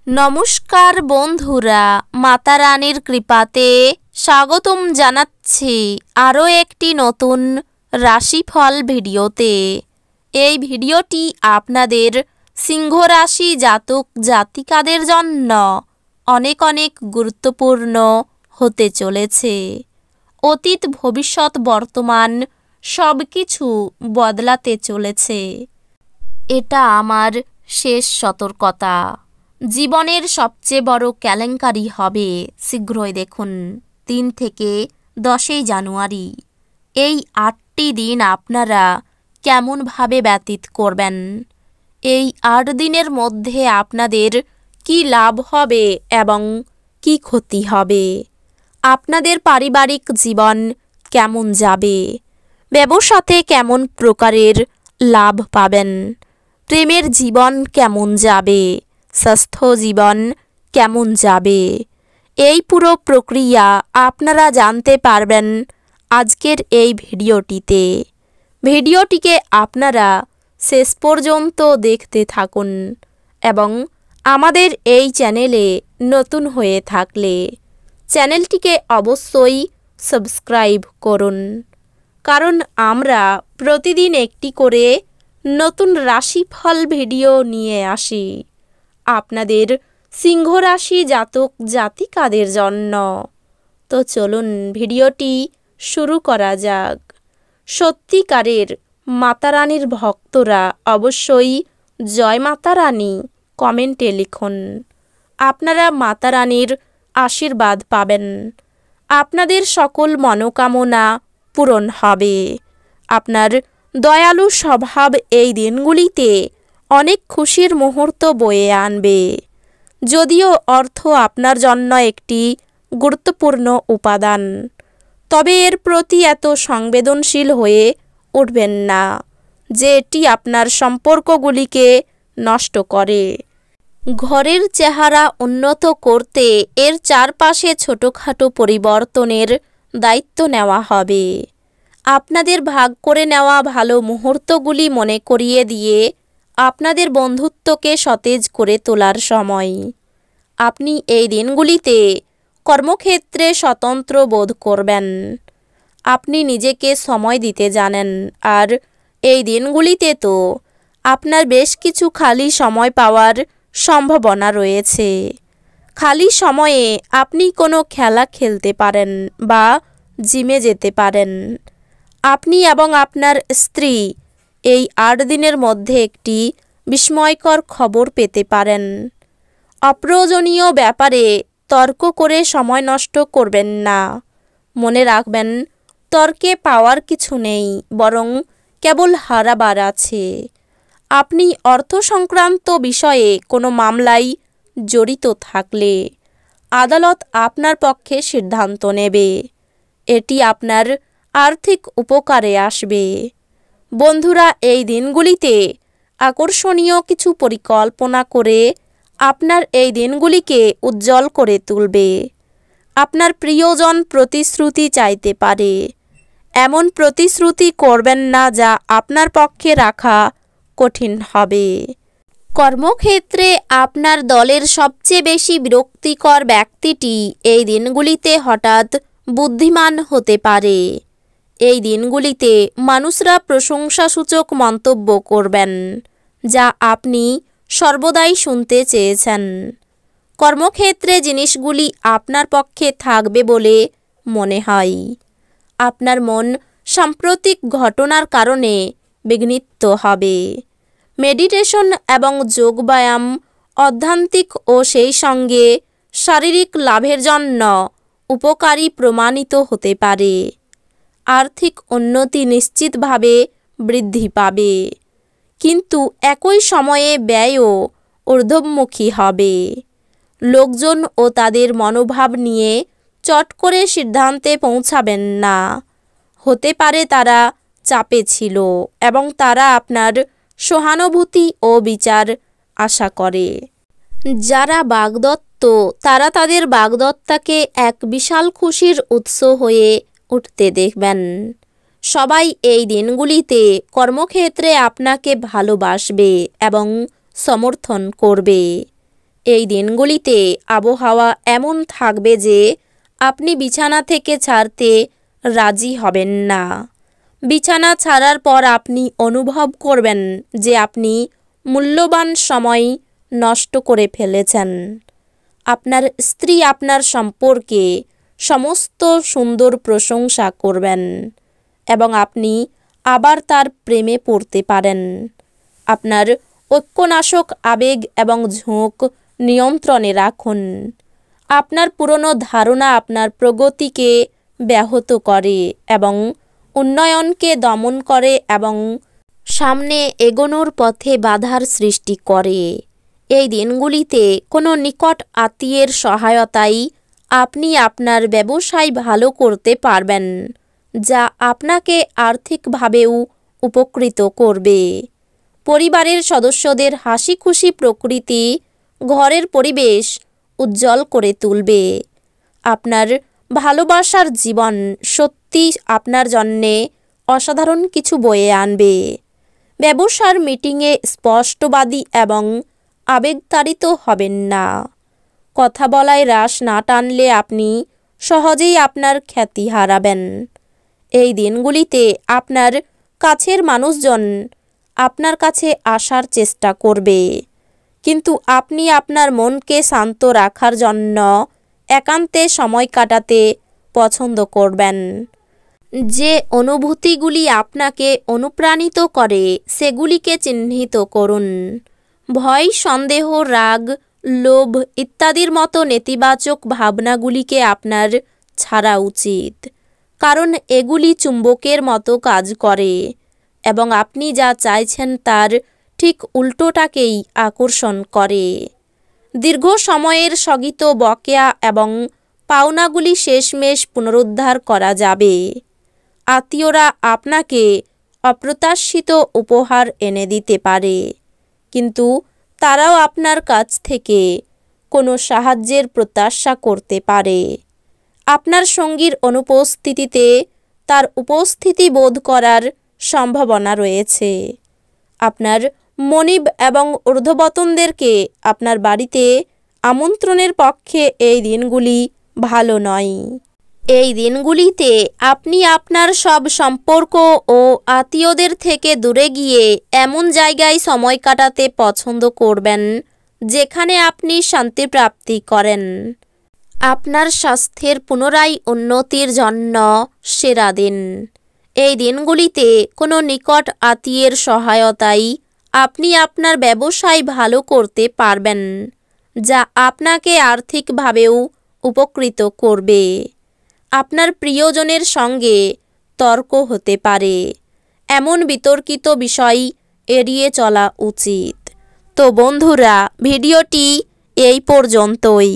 নমস্কার বন্ধুরা, মাতা রানীর কৃপাতে স্বাগতম জানাচ্ছি আরও একটি নতুন রাশিফল ভিডিওতে। এই ভিডিওটি আপনাদের সিংহ রাশি জাতক জাতিকাদের জন্য অনেক অনেক গুরুত্বপূর্ণ হতে চলেছে। অতীত ভবিষ্যৎ বর্তমান সব কিছু বদলাতে চলেছে। এটা আমার শেষ সতর্কতা। জীবনের সবচেয়ে বড় কেলেঙ্কারি হবে শীঘ্রই। দেখুন 3 থেকে 10 জানুয়ারি এই 8টি দিন আপনারা কেমনভাবে ব্যতীত করবেন। এই 8 দিনের মধ্যে আপনাদের কি লাভ হবে এবং কি ক্ষতি হবে, আপনাদের পারিবারিক জীবন কেমন যাবে, ব্যবসাতে কেমন প্রকারের লাভ পাবেন, প্রেমের জীবন কেমন যাবে, স্বাস্থ্য জীবন কেমন যাবে, এই পুরো প্রক্রিয়া আপনারা জানতে পারবেন আজকের এই ভিডিওটিতে। ভিডিওটিকে আপনারা শেষ পর্যন্ত দেখতে থাকুন এবং আমাদের এই চ্যানেলে নতুন হয়ে থাকলে চ্যানেলটিকে অবশ্যই সাবস্ক্রাইব করুন, কারণ আমরা প্রতিদিন একটি করে নতুন রাশিফল ভিডিও নিয়ে আসি আপনাদের সিংহ রাশি জাতক জাতিকাদের জন্য। তো চলুন ভিডিওটি শুরু করা যাক। সত্যিকারের মাতা রানীর ভক্তরা অবশ্যই জয় মাতা রানী কমেন্টে লিখুন। আপনারা মাতা রানীর আশীর্বাদ পাবেন, আপনাদের সকল মনোকামনা পূরণ হবে। আপনার দয়ালু স্বভাব এই দিনগুলিতে অনেক খুশির মুহূর্ত বয়ে আনবে। যদিও অর্থ আপনার জন্য একটি গুরুত্বপূর্ণ উপাদান, তবে এর প্রতি এত সংবেদনশীল হয়ে উঠবেন না যে এটি আপনার সম্পর্কগুলিকে নষ্ট করে। ঘরের চেহারা উন্নত করতে এর চারপাশে ছোটোখাটো পরিবর্তনের দায়িত্ব নেওয়া হবে। আপনাদের ভাগ করে নেওয়া ভালো মুহূর্তগুলি মনে করিয়ে দিয়ে আপনাদের বন্ধুত্বকে সতেজ করে তোলার সময়। আপনি এই দিনগুলিতে কর্মক্ষেত্রে স্বতন্ত্র বোধ করবেন। আপনি নিজেকে সময় দিতে জানেন, আর এই দিনগুলিতে তো আপনার বেশ কিছু খালি সময় পাওয়ার সম্ভাবনা রয়েছে। খালি সময়ে আপনি কোনো খেলা খেলতে পারেন বা জিমে যেতে পারেন। আপনি এবং আপনার স্ত্রী এই 8 দিনের মধ্যে একটি বিস্ময়কর খবর পেতে পারেন। অপ্রয়োজনীয় ব্যাপারে তর্ক করে সময় নষ্ট করবেন না। মনে রাখবেন, তর্কে পাওয়ার কিছু নেই, বরং কেবল হারাবার আছে। আপনি অর্থ সংক্রান্ত বিষয়ে কোনো মামলায় জড়িত থাকলে আদালত আপনার পক্ষে সিদ্ধান্ত নেবে। এটি আপনার আর্থিক উপকারে আসবে। বন্ধুরা এই দিনগুলিতে আকর্ষণীয় কিছু পরিকল্পনা করে আপনার এই দিনগুলিকে উজ্জ্বল করে তুলবে। আপনার প্রিয়জন প্রতিশ্রুতি চাইতে পারে। এমন প্রতিশ্রুতি করবেন না যা আপনার পক্ষে রাখা কঠিন হবে। কর্মক্ষেত্রে আপনার দলের সবচেয়ে বেশি বিরক্তিকর ব্যক্তিটি এই দিনগুলিতে হঠাৎ বুদ্ধিমান হতে পারে। এই দিনগুলিতে মানুষরা প্রশংসাসূচক মন্তব্য করবেন, যা আপনি সর্বদাই শুনতে চেয়েছেন। কর্মক্ষেত্রে জিনিসগুলি আপনার পক্ষে থাকবে বলে মনে হয়। আপনার মন সাম্প্রতিক ঘটনার কারণে বিঘ্নিত হবে। মেডিটেশন এবং যোগব্যায়াম আধ্যাত্মিক ও সেই সঙ্গে শারীরিক লাভের জন্য উপকারী প্রমাণিত হতে পারে। আর্থিক উন্নতি নিশ্চিতভাবে বৃদ্ধি পাবে, কিন্তু একই সময়ে ব্যয়ও ঊর্ধ্বমুখী হবে। লোকজন ও তাদের মনোভাব নিয়ে চট করে সিদ্ধান্তে পৌঁছাবেন না। হতে পারে তারা চাপে ছিল এবং তারা আপনার সহানুভূতি ও বিচার আশা করে। যারা বাগদত্ত, তারা তাদের বাগদত্তাকে এক বিশাল খুশির উৎস হয়ে উঠতে দেখবেন। সবাই এই দিনগুলিতে কর্মক্ষেত্রে আপনাকে ভালোবাসবে এবং সমর্থন করবে। এই দিনগুলিতে আবহাওয়া এমন থাকবে যে আপনি বিছানা থেকে ছাড়তে রাজি হবেন না। বিছানা ছাড়ার পর আপনি অনুভব করবেন যে আপনি মূল্যবান সময় নষ্ট করে ফেলেছেন। আপনার স্ত্রী আপনার সম্পর্কে সমস্ত সুন্দর প্রশংসা করবেন এবং আপনি আবার তার প্রেমে পড়তে পারেন। আপনার ঐক্যনাশক আবেগ এবং ঝোঁক নিয়ন্ত্রণে রাখুন। আপনার পুরনো ধারণা আপনার প্রগতিকে ব্যাহত করে এবং উন্নয়নকে দমন করে এবং সামনে এগোনোর পথে বাধার সৃষ্টি করে। এই দিনগুলিতে কোনো নিকট আত্মীয়ের সহায়তায় আপনি আপনার ব্যবসায় ভালো করতে পারবেন, যা আপনাকে আর্থিকভাবেও উপকৃত করবে। পরিবারের সদস্যদের হাসি খুশি প্রকৃতি ঘরের পরিবেশ উজ্জ্বল করে তুলবে। আপনার ভালোবাসার জীবন সত্যি আপনার জন্যে অসাধারণ কিছু বয়ে আনবে। ব্যবসার মিটিংয়ে স্পষ্টবাদী এবং আবেগতাড়িত হবেন না। কথা বলায় রাশ না টানলে আপনি সহজেই আপনার খ্যাতি হারাবেন। এই দিনগুলিতে আপনার কাছের মানুষজন আপনার কাছে আসার চেষ্টা করবে, কিন্তু আপনি আপনার মনকে শান্ত রাখার জন্য একান্তে সময় কাটাতে পছন্দ করবেন। যে অনুভূতিগুলি আপনাকে অনুপ্রাণিত করে সেগুলিকে চিহ্নিত করুন। ভয়, সন্দেহ, রাগ, লোভ ইত্যাদির মতো নেতিবাচক ভাবনাগুলিকে আপনার ছাড়া উচিত, কারণ এগুলি চুম্বকের মতো কাজ করে এবং আপনি যা চাইছেন তার ঠিক উল্টোটাকেই আকর্ষণ করে। দীর্ঘ সময়ের স্থগিত বকেয়া এবং পাওনাগুলি শেষমেশ পুনরুদ্ধার করা যাবে। আত্মীয়রা আপনাকে অপ্রত্যাশিত উপহার এনে দিতে পারে, কিন্তু তারাও আপনার কাছ থেকে কোনো সাহায্যের প্রত্যাশা করতে পারে। আপনার সঙ্গীর অনুপস্থিতিতে তার উপস্থিতি বোধ করার সম্ভাবনা রয়েছে। আপনার মনিব এবং ঊর্ধ্বতনদেরকে আপনার বাড়িতে আমন্ত্রণের পক্ষে এই দিনগুলি ভালো নয়। এই দিনগুলিতে আপনি আপনার সব সম্পর্ক ও আত্মীয়দের থেকে দূরে গিয়ে এমন জায়গায় সময় কাটাতে পছন্দ করবেন যেখানে আপনি শান্তি প্রাপ্তি করেন। আপনার স্বাস্থ্যের পুনরায় উন্নতির জন্য সেরা দিন। এই দিনগুলিতে কোনো নিকট আত্মীয়ের সহায়তায় আপনি আপনার ব্যবসায় ভালো করতে পারবেন, যা আপনাকে আর্থিকভাবেও উপকৃত করবে। আপনার প্রিয়জনের সঙ্গে তর্ক হতে পারে, এমন বিতর্কিত বিষয় এড়িয়ে চলা উচিত। তো বন্ধুরা, ভিডিওটি এই পর্যন্তই।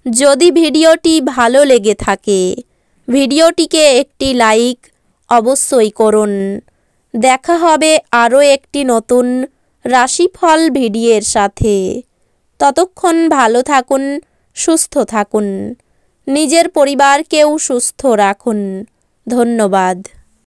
যদি ভিডিওটি ভালো লেগে থাকে ভিডিওটিকে একটি লাইক অবশ্যই করুন। দেখা হবে আরও একটি নতুন রাশিফল ভিডিওর সাথে। ততক্ষণ ভালো থাকুন, সুস্থ থাকুন, নিজের পরিবারকেও সুস্থ রাখুন। ধন্যবাদ।